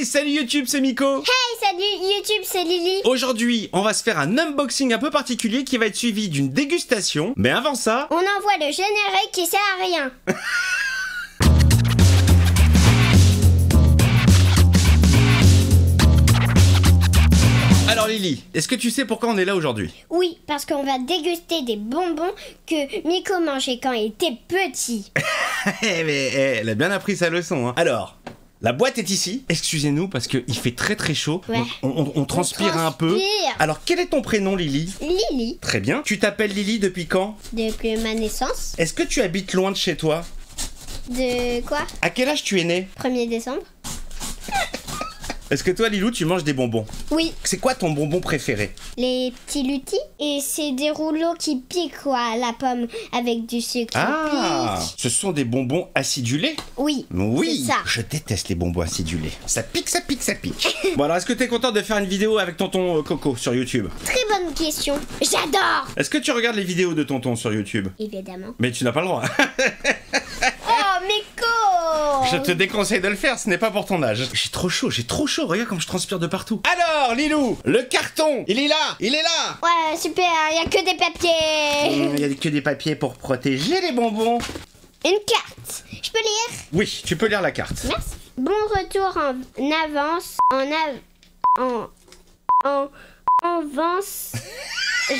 Hey, salut YouTube, c'est Miko. Hey, salut YouTube, c'est Lily. Aujourd'hui, on va se faire un unboxing un peu particulier qui va être suivi d'une dégustation. Mais avant ça... On envoie le générique qui sert à rien. Alors Lily, est-ce que tu sais pourquoi on est là aujourd'hui? Oui, parce qu'on va déguster des bonbons que Miko mangeait quand il était petit. Mais elle a bien appris sa leçon, hein. Alors... La boîte est ici. Excusez-nous parce qu'il fait très très chaud. Ouais. On transpire un peu. Alors quel est ton prénom Lily? Lily. Très bien. Tu t'appelles Lily depuis quand? Depuis ma naissance. Est-ce que tu habites loin de chez toi? De quoi? À quel âge tu es né? 1er décembre. Est-ce que toi Lilou tu manges des bonbons? Oui. C'est quoi ton bonbon préféré? Les petits lutis. Et c'est des rouleaux qui piquent quoi, la pomme avec du sucre. Ah, Pique. ce sont des bonbons acidulés? Oui. Oui, c'est ça. je déteste les bonbons acidulés. Ça pique, ça pique, ça pique. Bon alors, est-ce que t'es content de faire une vidéo avec tonton Coco sur YouTube? Très bonne question. J'adore. Est-ce que tu regardes les vidéos de tonton sur YouTube? Évidemment. Mais tu n'as pas le droit. Oh, Miko. Je te déconseille de le faire, ce n'est pas pour ton âge. J'ai trop chaud, regarde comme je transpire de partout. Alors, Lilou, le carton, il est là. Ouais, super, il y a que des papiers. Il y a que des papiers pour protéger les bonbons. Une carte. Je peux lire? Oui, tu peux lire la carte. Merci. Bon retour en avance, en avance.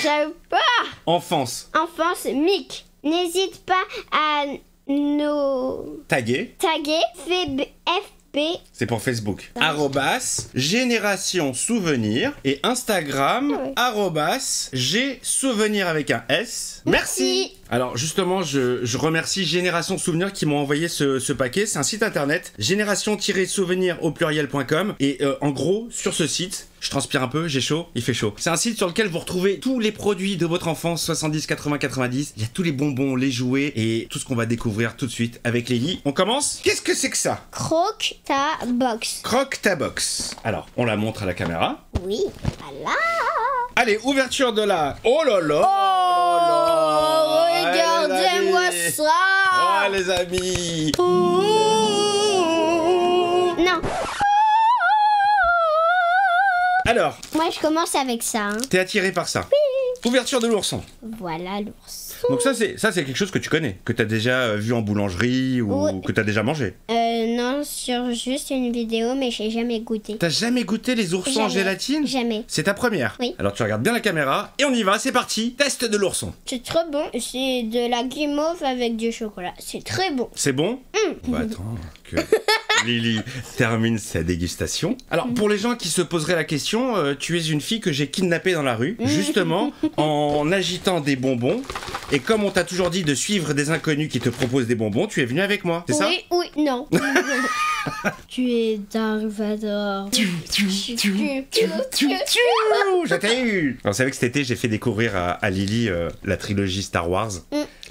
J'arrive pas. Enfance. Enfance, Mick. N'hésite pas à nous Tagué. taguer FB. C'est pour Facebook. Arrobas, Génération Souvenir. Et Instagram, Ouais. arrobas, G Souvenir avec un S. Merci. Alors justement, je remercie Génération Souvenir qui m'ont envoyé ce paquet. C'est un site internet, génération-souvenir au pluriel.com. Et en gros, sur ce site, je transpire un peu, j'ai chaud, il fait chaud. C'est un site sur lequel vous retrouvez tous les produits de votre enfance, 70, 80, 90. Il y a tous les bonbons, les jouets et tout ce qu'on va découvrir tout de suite avec Lily. On commence? Qu'est-ce que c'est que ça? Croque ta box. Croque ta box. Alors, on la montre à la caméra. Oui, voilà. Allez, ouverture de la... Oh là là! Oh, là là! regardez-moi Allez, ça. Oh les amis! Non. Alors, Moi, je commence avec ça. Hein. t'es attiré par ça. Ouverture de l'ourson. Voilà l'ours. Donc ça c'est quelque chose que tu connais, que t'as déjà vu en boulangerie ou Oui. que t'as déjà mangé. Non, sur juste une vidéo, mais j'ai jamais goûté. T'as jamais goûté les oursons en Jamais. gélatine? Jamais. C'est ta première? Oui. Alors tu regardes bien la caméra et on y va, c'est parti. Test de l'ourson. C'est trop bon. C'est de la guimauve avec du chocolat. C'est très bon. C'est bon? Bah attends, que Lily termine sa dégustation. Alors pour les gens qui se poseraient la question, tu es une fille que j'ai kidnappée dans la rue, justement en agitant des bonbons. Et comme on t'a toujours dit de suivre des inconnus qui te proposent des bonbons, tu es venu avec moi, c'est ça? Oui, non. Tu es Dark Vador. Je t'ai eu. Alors, vous savez que cet été, j'ai fait découvrir à Lily la trilogie Star Wars.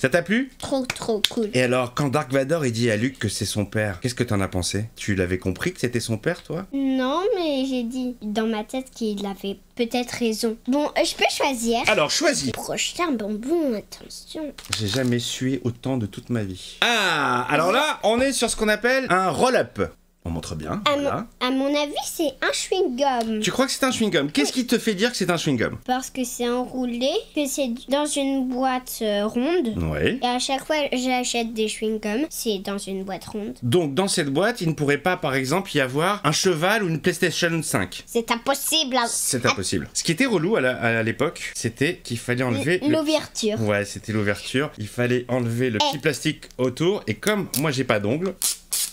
Ça t'a plu? Trop cool. Et alors, quand Dark Vador il dit à Luke que c'est son père, qu'est-ce que t'en as pensé? Tu l'avais compris que c'était son père, toi? Non, mais j'ai dit dans ma tête qu'il avait peut-être raison. Bon, je peux choisir. Alors, choisis. Prochain bonbon, attention. J'ai jamais sué autant de toute ma vie. Ah, alors là, on est sur ce qu'on appelle un roll-up. On montre bien, voilà. À mon avis, c'est un chewing-gum. Tu crois que c'est un chewing-gum? Qu'est-ce qui te fait dire que c'est un chewing-gum? Parce que c'est enroulé, que c'est dans une boîte ronde. Oui. Et à chaque fois j'achète des chewing-gums, c'est dans une boîte ronde. Donc, dans cette boîte, il ne pourrait pas, par exemple, y avoir un cheval ou une PlayStation 5. C'est impossible. C'est impossible. Ce qui était relou à l'époque, c'était qu'il fallait enlever... L'ouverture. Ouais, c'était l'ouverture. Il fallait enlever le petit plastique autour. Et comme moi, j'ai pas d'ongles...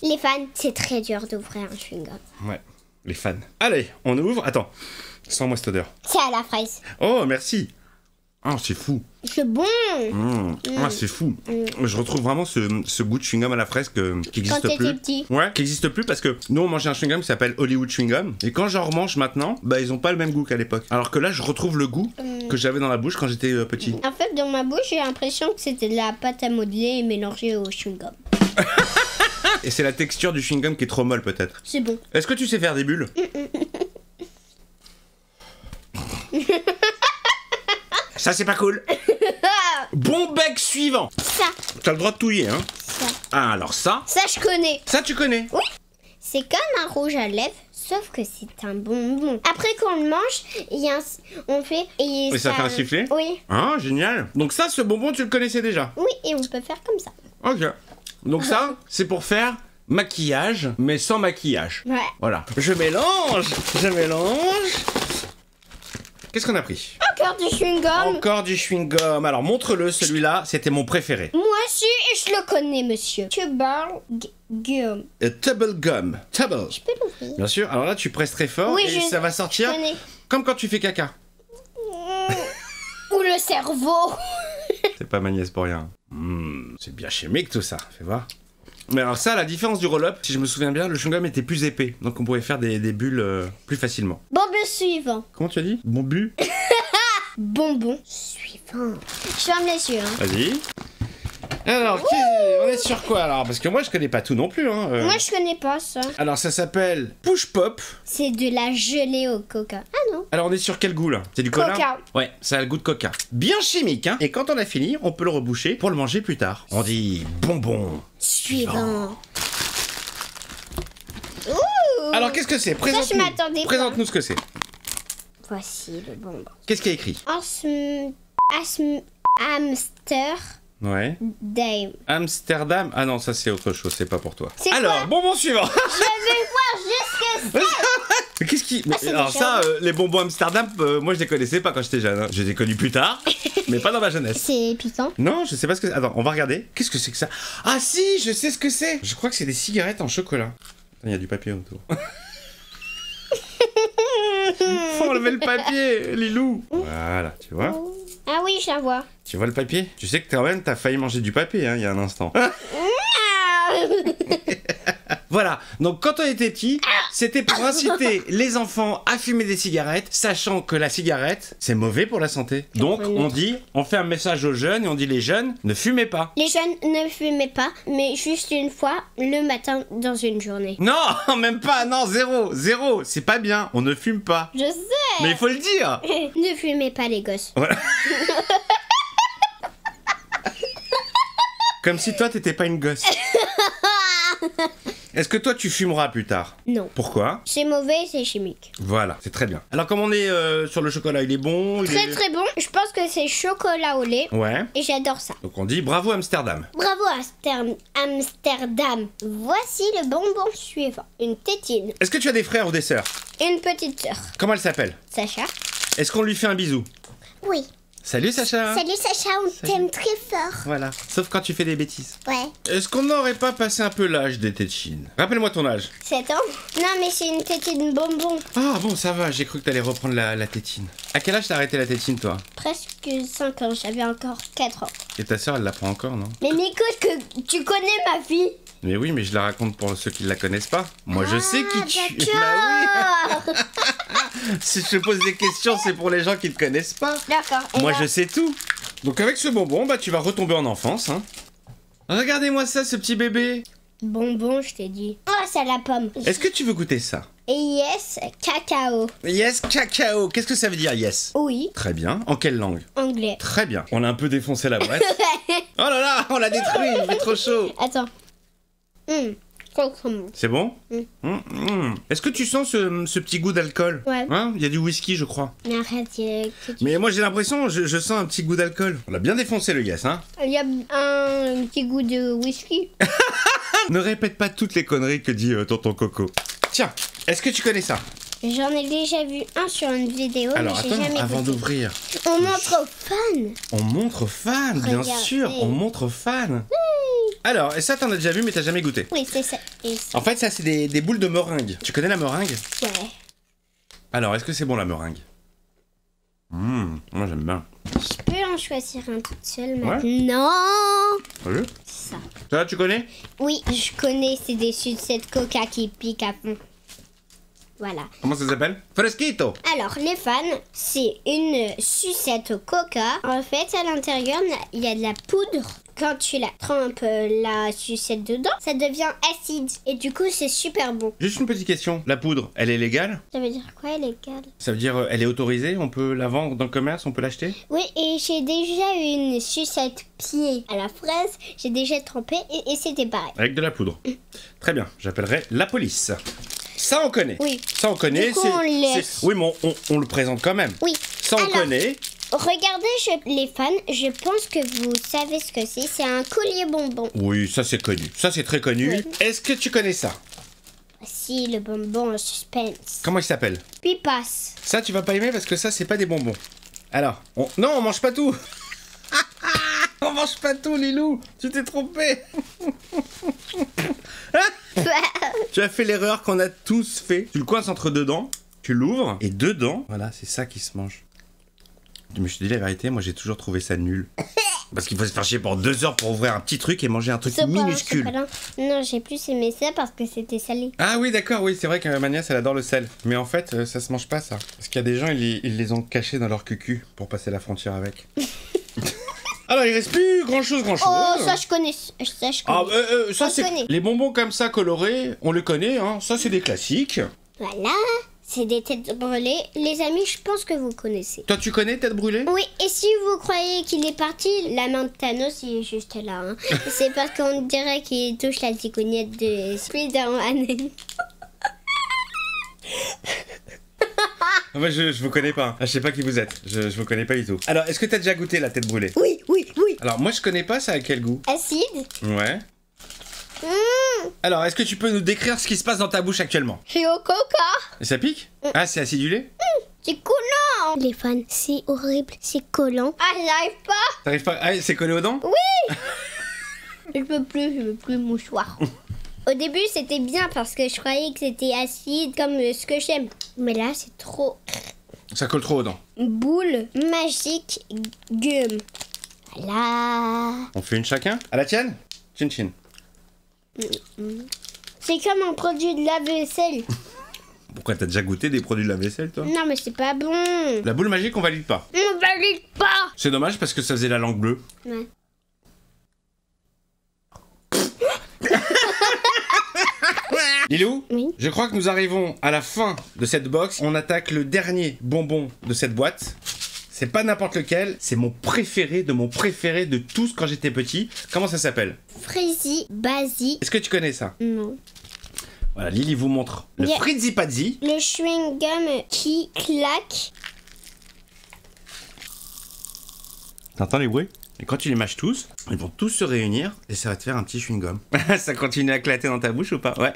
Les fans, c'est très dur d'ouvrir un chewing-gum. Ouais, les fans. Allez, on ouvre. Attends, sens-moi cette odeur. C'est à la fraise. Oh, merci. Ah, c'est fou. C'est bon. Ah, c'est fou. Je retrouve vraiment ce goût de chewing-gum à la fraise qui Quand existe t'étais plus. petit. Ouais, qui existe plus parce que nous on mangeait un chewing-gum qui s'appelle Hollywood Chewing-Gum. Et quand j'en remange maintenant, bah ils ont pas le même goût qu'à l'époque. Alors que là, je retrouve le goût que j'avais dans la bouche quand j'étais petit. En fait, dans ma bouche, j'ai l'impression que c'était de la pâte à modeler mélangée au chewing-gum. Et c'est la texture du chewing-gum qui est trop molle peut-être. C'est bon. Est-ce que tu sais faire des bulles? Ça c'est pas cool. Bon bec suivant. Ça. T'as le droit de touiller, hein? Ça. Ah, alors ça. Ça, je connais. Ça tu connais? Oui. C'est comme un rouge à lèvres, sauf que c'est un bonbon. Après qu'on le mange, on fait... Et ça fait un sifflet? Oui. Ah, génial. Donc ça, ce bonbon, tu le connaissais déjà? Oui, et on peut faire comme ça. Ok. Donc ça, c'est pour faire maquillage, mais sans maquillage. Ouais. Voilà. Je mélange. Qu'est-ce qu'on a pris? Encore du chewing-gum. Encore du chewing-gum. Alors, montre-le, celui-là, c'était mon préféré. Moi aussi, et je le connais, monsieur. Gum. Tubble gum. Tubble. Je peux l'ouvrir? Bien sûr. Alors là, tu presses très fort et ça va sortir connais. comme quand tu fais caca. Ou le cerveau. C'est pas ma nièce pour rien. C'est bien chimique tout ça. Fais voir. Mais alors ça, la différence du roll-up, si je me souviens bien, le chewing-gum était plus épais. Donc on pouvait faire des bulles plus facilement. Bonbon suivant. Comment tu as dit? Bonbu? Bonbon suivant. Je ferme les yeux. Hein. Vas-y. Alors, on est sur quoi alors? Parce que moi je connais pas tout non plus. Hein. Moi je connais pas ça. Alors ça s'appelle Push Pop. C'est de la gelée au coca. Ah non. Alors on est sur quel goût là? C'est du cola? Coca. Ouais, ça a le goût de coca. Bien chimique, hein. Et quand on a fini, on peut le reboucher pour le manger plus tard. On dit bonbon suivant. Ouh. Alors qu'est-ce que c'est? je m'attendais pas. Présente-nous ce que c'est. Voici le bonbon. Qu'est-ce qu'il y a écrit? Hamster. Ouais. Dame. Amsterdam. Ah non, ça c'est autre chose, c'est pas pour toi. C'est alors, quoi? bonbon suivant. Je vais voir juste que c'est. Mais qu'est-ce qui... Mais, c'est alors déjà ça, les bonbons Amsterdam, moi je les connaissais pas quand j'étais jeune. Hein. Je les ai connus plus tard, mais pas dans ma jeunesse. C'est piquant. Non, je sais pas ce que c'est. Attends, on va regarder. Qu'est-ce que c'est que ça? Ah si, je sais ce que c'est. Je crois que c'est des cigarettes en chocolat. Il y a du papier autour. Faut enlever le papier, Lilou. Voilà, tu vois. Ah oui, je la vois. Tu vois le papier? Tu sais que quand même, t'as failli manger du papier, hein, il y a un instant. Voilà, donc quand on était petit, c'était pour inciter les enfants à fumer des cigarettes, sachant que la cigarette, c'est mauvais pour la santé. Donc on fait un message aux jeunes et on dit les jeunes, ne fumez pas. Les jeunes ne fumaient pas, mais juste une fois le matin dans une journée. Non, même pas, non, zéro, c'est pas bien, on ne fume pas. Je sais. Mais il faut le dire. Ne fumez pas les gosses. Voilà. Comme si toi t'étais pas une gosse. Est-ce que toi tu fumeras plus tard? Non. Pourquoi? C'est mauvais, c'est chimique. Voilà, c'est très bien. Alors comme on est sur le chocolat, il est bon? Très bon. Je pense que c'est chocolat au lait. Ouais. Et j'adore ça. Donc on dit bravo Amsterdam. Bravo Amsterdam. Voici le bonbon suivant. Une tétine. Est-ce que tu as des frères ou des sœurs? Une petite sœur. Comment elle s'appelle? Sacha. Est-ce qu'on lui fait un bisou? Oui. Salut Sacha. Salut Sacha, on t'aime très fort. Voilà, sauf quand tu fais des bêtises. Ouais. Est-ce qu'on n'aurait pas passé un peu l'âge des tétines? Rappelle-moi ton âge. 7 ans? Non, mais c'est une tétine bonbon. Ah bon, ça va, j'ai cru que t'allais reprendre la tétine. À quel âge t'as arrêté la tétine, toi? Presque 5 ans, j'avais encore 4 ans. Et ta sœur, elle la prend encore, non? Mais écoute, que tu connais ma fille. Mais oui, mais je la raconte pour ceux qui ne la connaissent pas. Moi, je sais qui tu es. Bah oui. Si je te pose des questions, c'est pour les gens qui ne te connaissent pas. D'accord. Moi, je sais tout. Donc, avec ce bonbon, bah, tu vas retomber en enfance. Hein. Regardez-moi ça, ce petit bébé. Bonbon, je t'ai dit. Oh, c'est la pomme. Est-ce que tu veux goûter ça? Et yes, cacao. Yes, cacao. Qu'est-ce que ça veut dire, yes? Oui. Très bien. En quelle langue? Anglais. Très bien. On a un peu défoncé la boîte. Oh là là, on l'a détruit, il fait trop chaud. Attends. C'est bon? Est-ce que tu sens ce petit goût d'alcool? Ouais. Hein? Il y a du whisky, je crois. Mais arrête, Mais moi j'ai l'impression, je sens un petit goût d'alcool. On a bien défoncé le yes, hein? il y a un petit goût de whisky. Ne répète pas toutes les conneries que dit tonton Coco. Tiens, est-ce que tu connais ça? J'en ai déjà vu un sur une vidéo, Alors mais j'ai attends, jamais avant goûté. d'ouvrir. On montre aux fans. On montre aux fans, bien Regardez. sûr, on montre aux fans. Alors, et ça t'en as déjà vu mais t'as jamais goûté? Oui, c'est ça. Et ça. En fait, ça c'est des boules de meringue. Tu connais la meringue? Ouais. Alors, est-ce que c'est bon la meringue? Moi j'aime bien. Je peux en choisir un toute seule Ouais. maintenant. Salut. Ça. Ça, tu connais? Oui, je connais, c'est des sucettes Coca qui piquent à fond. Voilà. Comment ça s'appelle? Fresquito. Alors, les fans, c'est une sucette au Coca. En fait, à l'intérieur, il y a de la poudre quand tu la trempes la sucette dedans, ça devient acide. Et du coup, c'est super bon. Juste une petite question. La poudre, elle est légale? Ça veut dire quoi, légal? Ça veut dire elle est autorisée? On peut la vendre dans le commerce? On peut l'acheter? Oui, et j'ai déjà une sucette pied à la fraise. J'ai déjà trempé et c'était pareil. Avec de la poudre. Très bien, j'appellerai la police. Ça, on connaît. Oui. Ça, on connaît. Du coup, on laisse. Oui, mais on le présente quand même. Oui. Ça, on connaît. Regardez, les fans, je pense que vous savez ce que c'est. C'est un collier bonbon. Oui, ça, c'est connu. Ça, c'est très connu. Oui. Est-ce que tu connais ça? Si, le bonbon en suspense. Comment il s'appelle? Puis passe. Ça, tu vas pas aimer parce que ça, c'est pas des bonbons. Alors, non, on mange pas tout. On mange pas tout, Lilou. Tu t'es trompé. Tu as fait l'erreur qu'on a tous fait. Tu le coinces entre deux dents, tu l'ouvres, et dedans, voilà, c'est ça qui se mange. Mais je te dis la vérité, moi j'ai toujours trouvé ça nul. Parce qu'il faut se faire chier pendant 2 heures pour ouvrir un petit truc et manger un truc minuscule. Non, j'ai plus aimé ça parce que c'était salé. Ah oui, d'accord, oui, c'est vrai que ma nièce elle adore le sel. Mais en fait, ça se mange pas ça. Parce qu'il y a des gens, ils les ont cachés dans leur cucu pour passer la frontière avec. Alors, il reste plus grand chose. Oh, ça je connais. Ah, ça On c'est. connaît. Les bonbons comme ça colorés, on les connaît, hein. Ça c'est des classiques. Voilà, c'est des têtes brûlées. Les amis, je pense que vous connaissez. Toi, tu connais Tête Brûlée? Oui, et si vous croyez qu'il est parti, la main de Thanos il est juste là. Hein. C'est parce qu'on dirait qu'il touche la cigognette de Spider-Man. Moi, je vous connais pas. Je sais pas qui vous êtes. Je vous connais pas du tout. Alors, est-ce que t'as déjà goûté la Tête Brûlée? Oui. Alors, moi, je connais pas ça. À quel goût? Acide. Ouais. Alors, est-ce que tu peux nous décrire ce qui se passe dans ta bouche actuellement? C'est au coca. Et ça pique? Ah, c'est acidulé? C'est collant. Les fans, c'est horrible, c'est collant. Ah, j'arrive pas. T'arrives pas? Ah, c'est collé aux dents? Oui. Je veux plus mouchoir. Au début, c'était bien parce que je croyais que c'était acide comme ce que j'aime. Mais là, c'est trop. Ça colle trop aux dents. Boule magique gum. Voilà. On fait une chacun? À la tienne? Chin chin. C'est comme un produit de lave-vaisselle. Pourquoi t'as déjà goûté des produits de la vaisselle, toi? Non, mais c'est pas bon. La boule magique, on valide pas. On valide pas. C'est dommage parce que ça faisait la langue bleue. Ouais. Lilou, Oui. je crois que nous arrivons à la fin de cette box. On attaque le dernier bonbon de cette boîte. C'est pas n'importe lequel, c'est mon préféré de tous quand j'étais petit. Comment ça s'appelle? Frizzy Bazi. Est-ce que tu connais ça? Non. Voilà, Lily vous montre le Yeah. Frizzy Pazzi. Le chewing-gum qui claque. T'entends les bruits? Et quand tu les mâches tous, ils vont tous se réunir et ça va te faire un petit chewing-gum. Ça continue à éclater dans ta bouche ou pas? Ouais.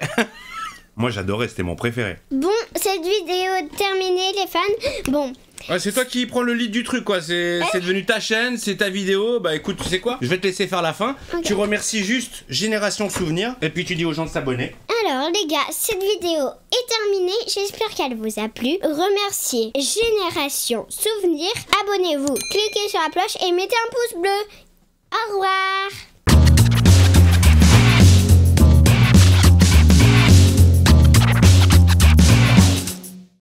Moi j'adorais, c'était mon préféré. Bon, cette vidéo est terminée, les fans. Bon. Ouais, c'est toi qui prends le lead du truc, quoi. C'est devenu ta chaîne, c'est ta vidéo. Bah écoute, tu sais quoi? Je vais te laisser faire la fin. Okay. Tu remercies juste Génération Souvenir et puis tu dis aux gens de s'abonner. Alors les gars, cette vidéo est terminée. J'espère qu'elle vous a plu. Remerciez Génération Souvenir. Abonnez-vous, cliquez sur la cloche et mettez un pouce bleu. Au revoir.